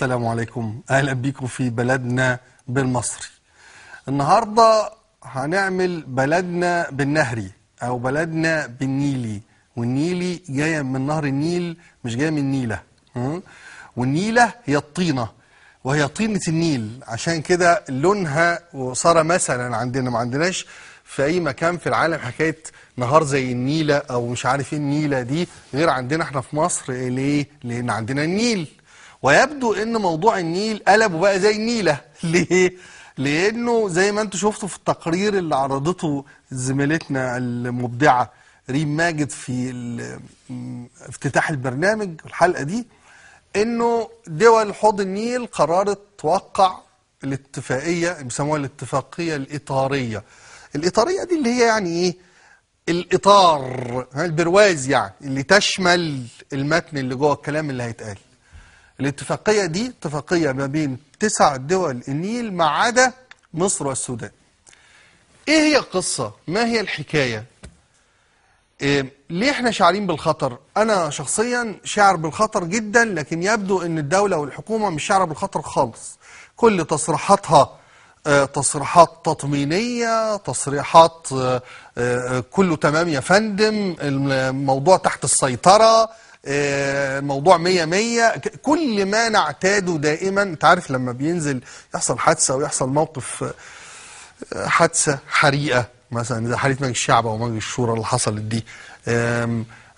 السلام عليكم، أهلا بيكم في بلدنا بالمصري. النهاردة هنعمل بلدنا بالنهري أو بلدنا بالنيلي، والنيلي جاية من نهر النيل مش جاية من نيلة. والنيلة هي الطينة وهي طينة النيل، عشان كده لونها وصار مثلا عندنا ما عندناش في أي مكان في العالم حكاية نهار زي النيلة أو مش عارف ايه النيلة دي، غير عندنا احنا في مصر. ليه؟ لأن عندنا النيل، ويبدو ان موضوع النيل قلبه بقى زي النيلة. ليه؟ لانه زي ما انتم شفتوا في التقرير اللي عرضته زميلتنا المبدعة ريم ماجد في افتتاح البرنامج الحلقة دي، انه دول حوض النيل قررت توقع الاتفاقية بيسموها الاتفاقية الإطارية. الإطارية دي اللي هي يعني ايه؟ الإطار، البرواز يعني، اللي تشمل المتن اللي جوه الكلام اللي هيتقال. الاتفاقية دي اتفاقية ما بين 9 دول النيل ما عدا مصر والسودان. ايه هي القصة؟ ما هي الحكاية؟ ليه احنا شاعرين بالخطر؟ انا شخصيا شاعر بالخطر جدا، لكن يبدو ان الدولة والحكومة مش شاعرة بالخطر خالص. كل تصريحاتها تصريحات تطمينية، تصريحات كله تمام يا فندم، الموضوع تحت السيطرة، موضوع 100 كل ما نعتاده دائما. انت عارف لما بينزل يحصل حادثة او يحصل موقف، حادثة حريقة مثلا زي حالة مجلس الشعب او مجلس الشورى اللي حصلت دي،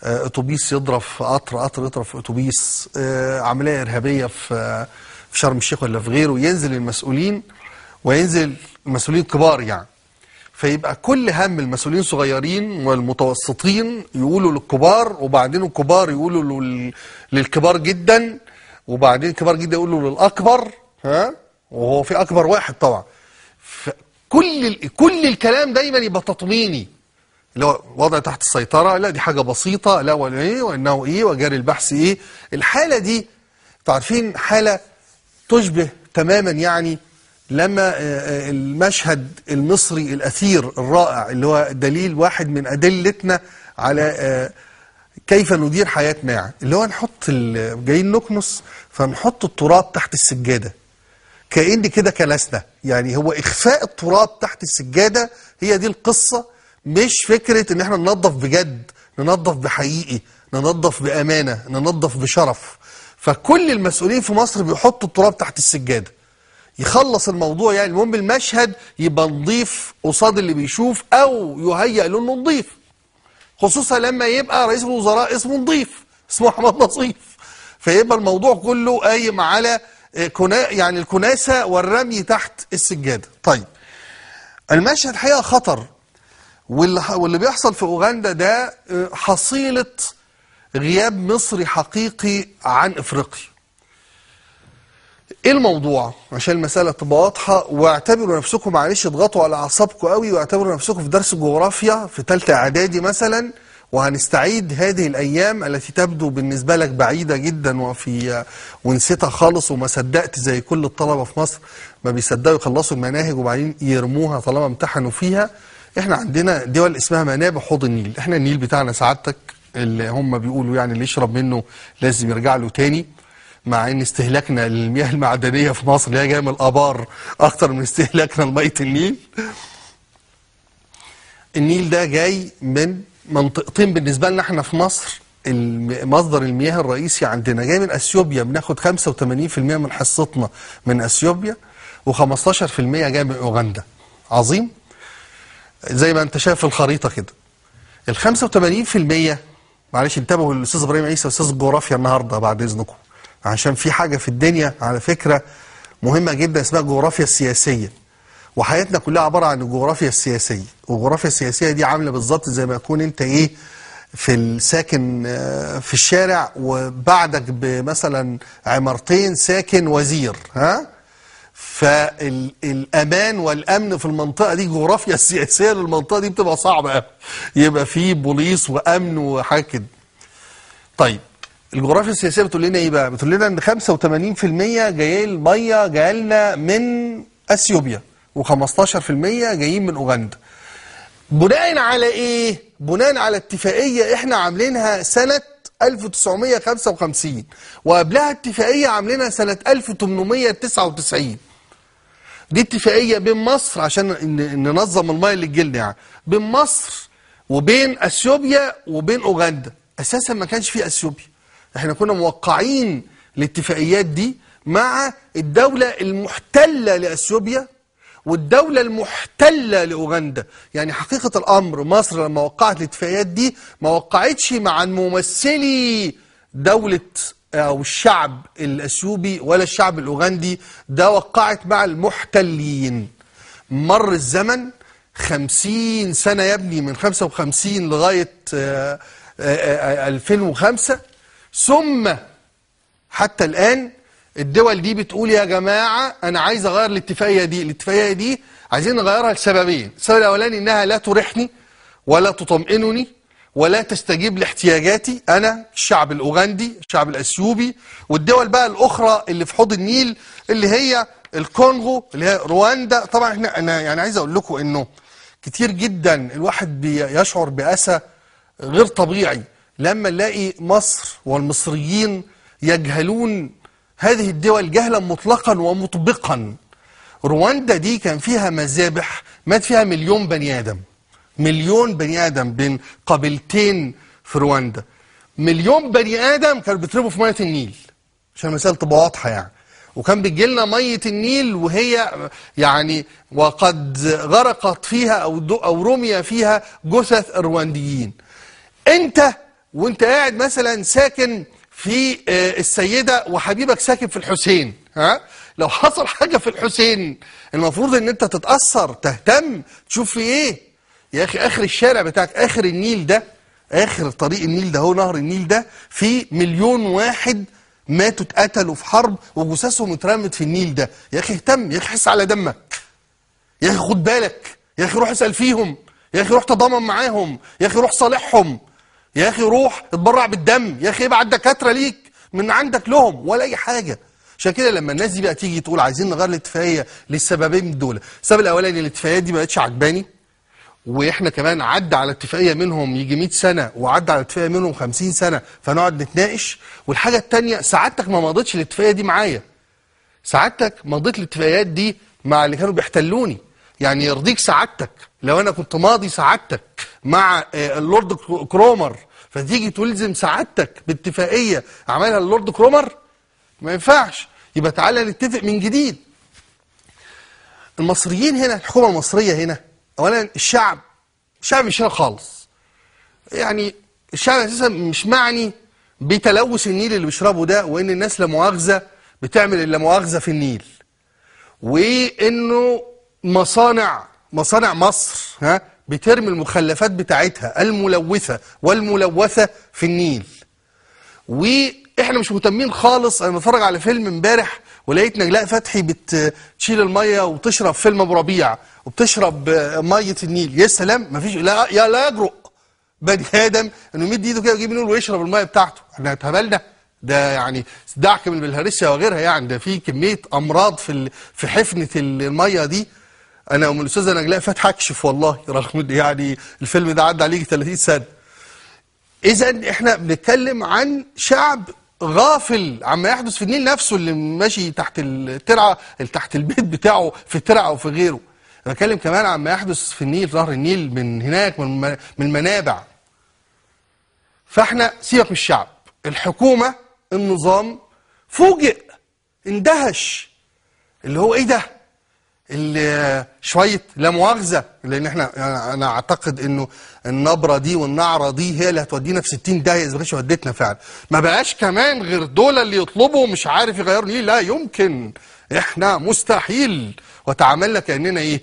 اتوبيس يضرب في قطر يضرب في اتوبيس، عملية ارهابية في شرم الشيخ ولا في غيره، ينزل المسؤولين وينزل المسؤولين كبار يعني، فيبقى كل هم المسؤولين صغيرين والمتوسطين يقولوا للكبار، وبعدين الكبار يقولوا للكبار جدا، وبعدين الكبار جدا يقولوا للأكبر، وهو في أكبر واحد طبعا. كل الكلام دايما يبقى تطميني، اللي هو وضع تحت السيطرة، لا دي حاجة بسيطة، لا ولا ايه، وانه ايه، وجاري البحث ايه. الحالة دي تعرفين حالة تشبه تماما يعني لما المشهد المصري الأثير الرائع اللي هو دليل واحد من أدلتنا على كيف ندير حياتنا، اللي هو نحط جايين نكنس فنحط التراب تحت السجادة كأن كده كنسنا، يعني هو إخفاء التراب تحت السجادة. هي دي القصة، مش فكرة إن احنا ننظف بجد، ننظف بحقيقي، ننظف بأمانة، ننظف بشرف. فكل المسؤولين في مصر بيحطوا التراب تحت السجادة، يخلص الموضوع يعني. المهم المشهد يبقى نضيف قصاد اللي بيشوف، او يهيأ له انه نضيف، خصوصا لما يبقى رئيس الوزراء اسمه نضيف، اسمه احمد نظيف، فيبقى الموضوع كله قايم على يعني الكناسة والرمي تحت السجادة. طيب المشهد حقيقة خطر، واللي بيحصل في أوغندا ده حصيلة غياب مصري حقيقي عن افريقيا. ايه الموضوع؟ عشان المسألة تبقى واضحة، واعتبروا نفسكم، معلش اضغطوا على اعصابكم قوي، واعتبروا نفسكم في درس الجغرافيا في ثالثه اعدادي مثلا، وهنستعيد هذه الايام التي تبدو بالنسبة لك بعيدة جدا ونسيتها خالص، وما صدقت زي كل الطلبة في مصر ما بيصدقوا يخلصوا المناهج وبعدين يرموها طالما امتحنوا فيها. احنا عندنا دول اسمها منابع حوض النيل. احنا النيل بتاعنا سعادتك اللي هم بيقولوا يعني اللي يشرب منه لازم يرجع له تاني، مع ان استهلاكنا للمياه المعدنيه في مصر اللي هي جايه من الابار اكتر من استهلاكنا لميه النيل. النيل ده جاي من منطقتين بالنسبه لنا احنا في مصر. مصدر المياه الرئيسي عندنا جاي من اثيوبيا، بناخد 85% من حصتنا من اثيوبيا، و15% جاي من اوغندا. عظيم، زي ما انت شايف في الخريطه كده. ال 85%، معلش انتبهوا للاستاذ ابراهيم عيسى استاذ الجغرافيا النهارده بعد اذنكم، عشان في حاجة في الدنيا على فكرة مهمة جدا اسمها الجغرافيا السياسية، وحياتنا كلها عبارة عن الجغرافيا السياسية. والجغرافيا السياسية دي عاملة بالظبط زي ما يكون انت ايه في الساكن في الشارع، وبعدك بمثلا عمارتين ساكن وزير، فالأمان والأمن في المنطقة دي، الجغرافيا السياسية للمنطقة دي بتبقى صعبة، يبقى في بوليس وأمن وحاجة كده. طيب الجغرافيا السياسية بتقول لنا ايه بقى؟ بتقول لنا ان 85% جايين المية جايه لنا من اثيوبيا، و15% جايين من اوغندا. بناء على ايه؟ بناء على اتفاقية احنا عاملينها سنة 1955 وقبلها اتفاقية عاملينها سنة 1899. دي اتفاقية بين مصر عشان ننظم المياه اللي تجيلنا يعني، بين مصر وبين اثيوبيا وبين اوغندا. اساسا ما كانش في اثيوبيا، احنا كنا موقعين الاتفاقيات دي مع الدولة المحتلة لاثيوبيا والدولة المحتلة لاوغندا. يعني حقيقة الامر مصر لما وقعت الاتفاقيات دي ما وقعتش مع ممثلي دولة او الشعب الاثيوبي ولا الشعب الاوغندي، ده وقعت مع المحتلين. مر الزمن 50 سنة يا ابني، من 55 لغاية 2005، ثم حتى الآن الدول دي بتقول يا جماعة أنا عايز أغير الاتفاقية دي. الاتفاقية دي عايزين نغيرها لسببين. السبب الأولاني إنها لا تريحني ولا تطمئنني ولا تستجيب لاحتياجاتي أنا الشعب الأوغندي، الشعب الأثيوبي، والدول بقى الأخرى اللي في حوض النيل اللي هي الكونغو، اللي هي رواندا. طبعا أنا يعني عايز أقول لكم إنه كتير جدا الواحد بيشعر بأسى غير طبيعي لما نلاقي مصر والمصريين يجهلون هذه الدول جهلا مطلقا ومطبقا. رواندا دي كان فيها مذابح مات فيها 1,000,000 بني آدم، 1,000,000 بني آدم بين قبيلتين في رواندا. 1,000,000 بني آدم كانوا بيتربوا في مية النيل، عشان المسألة تبقى واضحة يعني. وكان بيجي لنا مية النيل وهي يعني وقد غرقت فيها أو رمي فيها جثث الروانديين. أنت وأنت قاعد مثلا ساكن في السيدة وحبيبك ساكن في الحسين، ها؟ لو حصل حاجة في الحسين المفروض ان انت تتأثر، تهتم، تشوف في ايه. يا اخي اخر الشارع بتاعك، اخر النيل ده، اخر طريق النيل ده، هو نهر النيل ده، في 1,000,000 واحد ماتوا اتقتلوا في حرب وجثثهم اترمت في النيل ده. يا اخي اهتم، يا اخي حس على دمك، يا اخي خد بالك، يا اخي روح اسأل فيهم، يا اخي روح تضامن معاهم، يا اخي روح صالحهم، يا اخي روح اتبرع بالدم، يا اخي ابعت دكاتره ليك من عندك لهم، ولا اي حاجه. عشان كده لما الناس دي بقى تيجي تقول عايزين نغير الاتفاقيه للسببين دول. السبب الاولاني الاتفاقيات دي ما بقتش عجباني، واحنا كمان عدى على اتفاقيه منهم يجي 100 سنه وعدى على اتفاقيه منهم 50 سنه، فنقعد نتناقش. والحاجه الثانيه سعادتك ما مضيتش الاتفاقيه دي معايا، سعادتك مضيت الاتفاقيات دي مع اللي كانوا بيحتلوني. يعني يرضيك سعادتك لو انا كنت ماضي سعادتك مع اللورد كرومر فتيجي تلزم سعادتك باتفاقيه عملها اللورد كرومر؟ ما ينفعش. يبقى تعالى نتفق من جديد. المصريين هنا، الحكومه المصريه هنا، اولا الشعب مش هنا خالص. يعني الشعب اساسا مش معني بتلوث النيل اللي بيشربه ده، وان الناس لا مؤاخذه بتعمل اللا مؤاخذه في النيل، وانه مصانع مصر بترمي المخلفات بتاعتها الملوثه والملوثه في النيل. واحنا مش مهتمين خالص. انا بتفرج على فيلم امبارح ولقيت نجلاء فتحي بتشيل الميه وتشرب فيلم ابو ربيع وبتشرب ميه النيل. يا سلام، مفيش لا يجرؤ بني ادم انه يمد ايده كده ويجيب منه ويشرب الميه بتاعته. احنا اتهبلنا؟ ده يعني دعك من البلهارسيا وغيرها، يعني ده في كميه امراض في حفنه الميه دي. انا ومن الاستاذه نجلاء فتحي اكشف والله، رغم يعني الفيلم ده عدى عليه 30 سنه. اذا احنا بنتكلم عن شعب غافل عما يحدث في النيل نفسه، اللي ماشي تحت الترعه، تحت البيت بتاعه في الترعه او في غيره. انا بتكلم كمان عما يحدث في النيل، في نهر النيل، من هناك من المنابع. فاحنا سيبك من الشعب، الحكومه، النظام فوجئ، اندهش، اللي هو ايه ده؟ اللي شويه لا مؤاخذه، لان انا اعتقد انه النبره دي والنعره دي هي اللي هتودينا في 60 داهيه اذا ما كانتش ودتنا فعلا. ما بقاش كمان غير دول اللي يطلبوا مش عارف يغيروا ليه، لا يمكن، احنا مستحيل. وتعاملنا كاننا ايه؟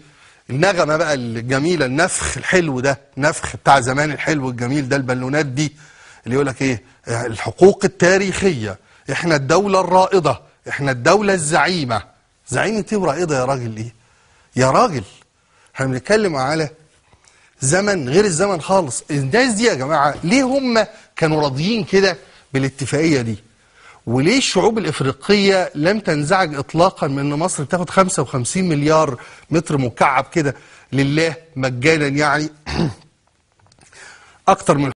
النغمه بقى الجميله، النفخ الحلو ده، النفخ بتاع زمان الحلو الجميل ده، البالونات دي اللي يقول لك ايه؟ الحقوق التاريخيه، احنا الدوله الرائده، احنا الدوله الزعيمه. زعيمه ايه ورائده يا راجل؟ ايه يا راجل؟ احنا بنتكلم على زمن غير الزمن خالص. الناس دي يا جماعه ليه هم كانوا راضيين كده بالاتفاقيه دي؟ وليه الشعوب الافريقيه لم تنزعج اطلاقا من ان مصر بتاخد 55 مليار متر مكعب كده لله مجانا، يعني اكتر من